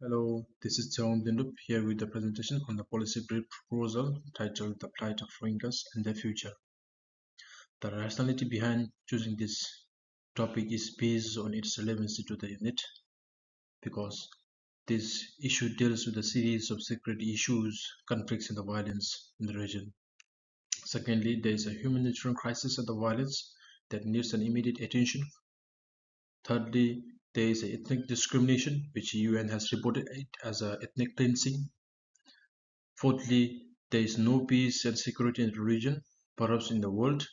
Hello, this is John Lindup here with the presentation on the policy brief proposal titled The Plight of Rohingyas and Their Future. The rationality behind choosing this topic is based on its relevancy to the unit because this issue deals with a series of security issues, conflicts, and the violence in the region. Secondly, there is a humanitarian crisis and the violence that needs an immediate attention. Thirdly, there is ethnic discrimination, which UN has reported it as a ethnic cleansing. Fourthly, there is no peace and security in the region, perhaps in the world,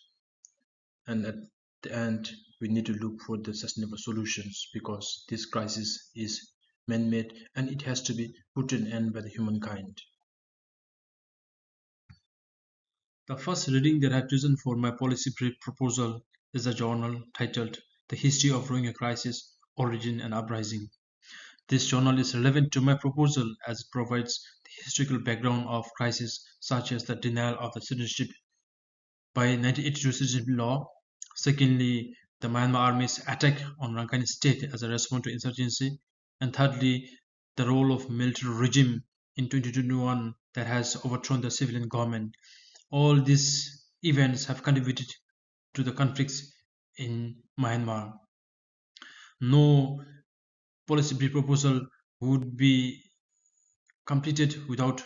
and at the end, we need to look for the sustainable solutions because this crisis is man-made and it has to be put an end by the humankind. The first reading that I have chosen for my policy brief proposal is a journal titled The History of Rohingya Crisis, Origin and Uprising. This journal is relevant to my proposal as it provides the historical background of crises such as the denial of the citizenship by 1982 citizenship law. Secondly, the Myanmar Army's attack on Rakhine State as a response to insurgency. And thirdly, the role of military regime in 2021 that has overthrown the civilian government. All these events have contributed to the conflicts in Myanmar. No policy brief proposal would be completed without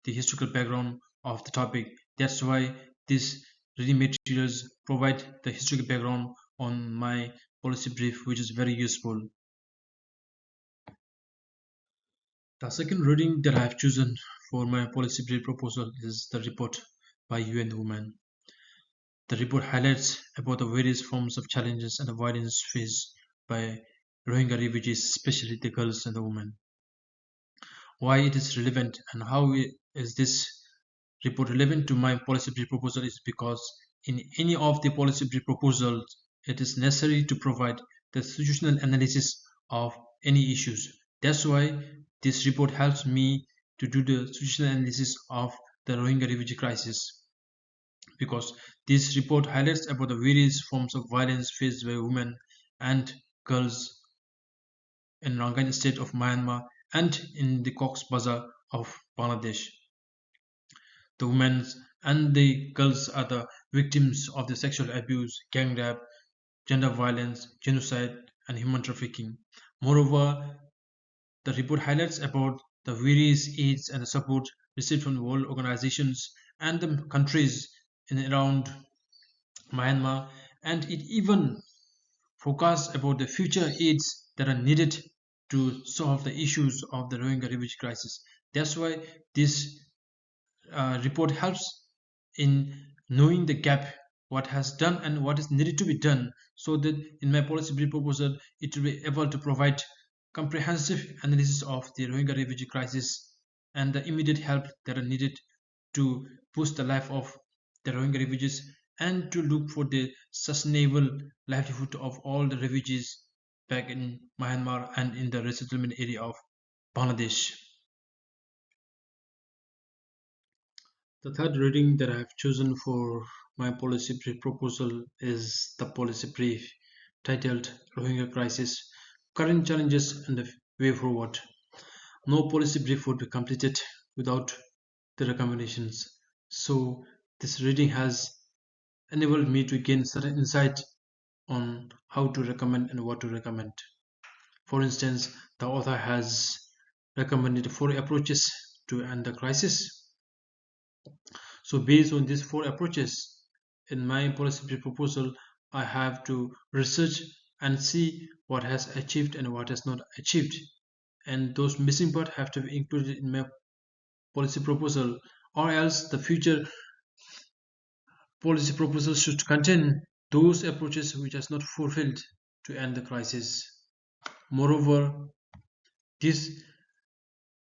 the historical background of the topic. That's why these reading materials provide the historical background on my policy brief, which is very useful. The second reading that I have chosen for my policy brief proposal is the report by UN Women. The report highlights about the various forms of challenges and the violence faced by Rohingya refugees, especially the girls and the women. Why it is relevant and how is this report relevant to my policy brief proposal is because in any of the policy brief proposals, it is necessary to provide the situational analysis of any issues. That's why this report helps me to do the situational analysis of the Rohingya refugee crisis because this report highlights about the various forms of violence faced by women and girls in Rakhine state of Myanmar and in the Cox's Bazar of Bangladesh. The women and the girls are the victims of the sexual abuse, gang rape, gender violence, genocide, and human trafficking. Moreover, the report highlights about the various aids and support received from the world organizations and the countries in and around Myanmar, and it even forecasts about the future aids that are needed to solve the issues of the Rohingya refugee crisis. That's why this report helps in knowing the gap, what has done and what is needed to be done, so that in my policy brief proposal it will be able to provide comprehensive analysis of the Rohingya refugee crisis and the immediate help that are needed to boost the life of the Rohingya refugees and to look for the sustainable livelihood of all the refugees back in Myanmar and in the resettlement area of Bangladesh. The third reading that I have chosen for my policy brief proposal is the policy brief titled Rohingya Crisis, Current Challenges and the Way Forward. No policy brief would be completed without the recommendations. So this reading has enabled me to gain certain insight on how to recommend and what to recommend. For instance, the author has recommended 4 approaches to end the crisis. So based on these 4 approaches, in my policy proposal, I have to research and see what has achieved and what has not achieved. And those missing parts have to be included in my policy proposal, or else the future policy proposal should contain those approaches which has not fulfilled to end the crisis. Moreover, this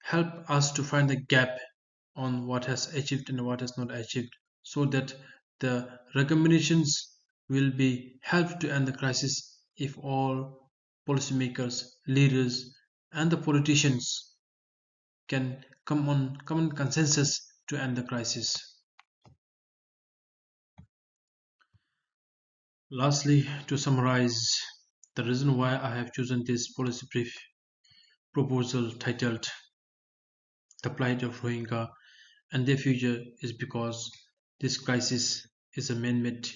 help us to find the gap on what has achieved and what has not achieved so that the recommendations will be helped to end the crisis if all policymakers, leaders, and the politicians can come on common consensus to end the crisis. Lastly, to summarize the reason why I have chosen this policy brief proposal titled The Plight of Rohingya and Their Future is because this crisis is a man-made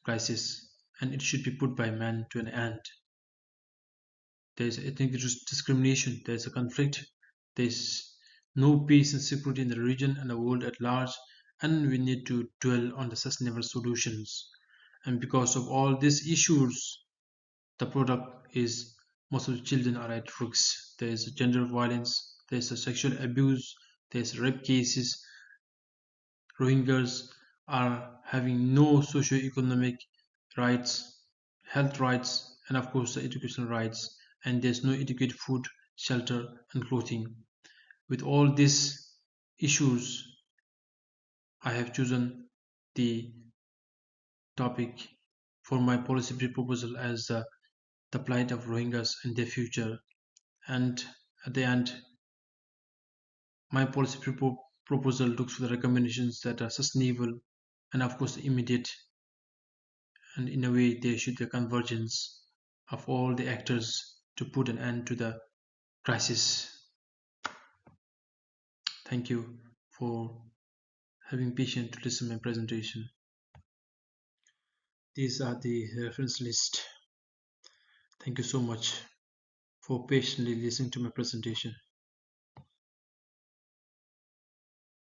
crisis and it should be put by man to an end. There is ethnic discrimination, there is a conflict, there is no peace and security in the region and the world at large, and we need to dwell on the sustainable solutions. And because of all these issues, the product is most of the children are at risk. There is gender violence, there is a sexual abuse, there is rape cases. Rohingyas are having no socio-economic rights, health rights, and of course the educational rights. And there's no adequate food, shelter, and clothing. With all these issues, I have chosen the topic for my policy proposal as the plight of Rohingyas and their future. And at the end, my policy proposal looks for the recommendations that are sustainable and of course immediate, and in a way there should be a convergence of all the actors to put an end to the crisis. Thank you for having patience to listen to my presentation. These are the reference list. Thank you so much for patiently listening to my presentation.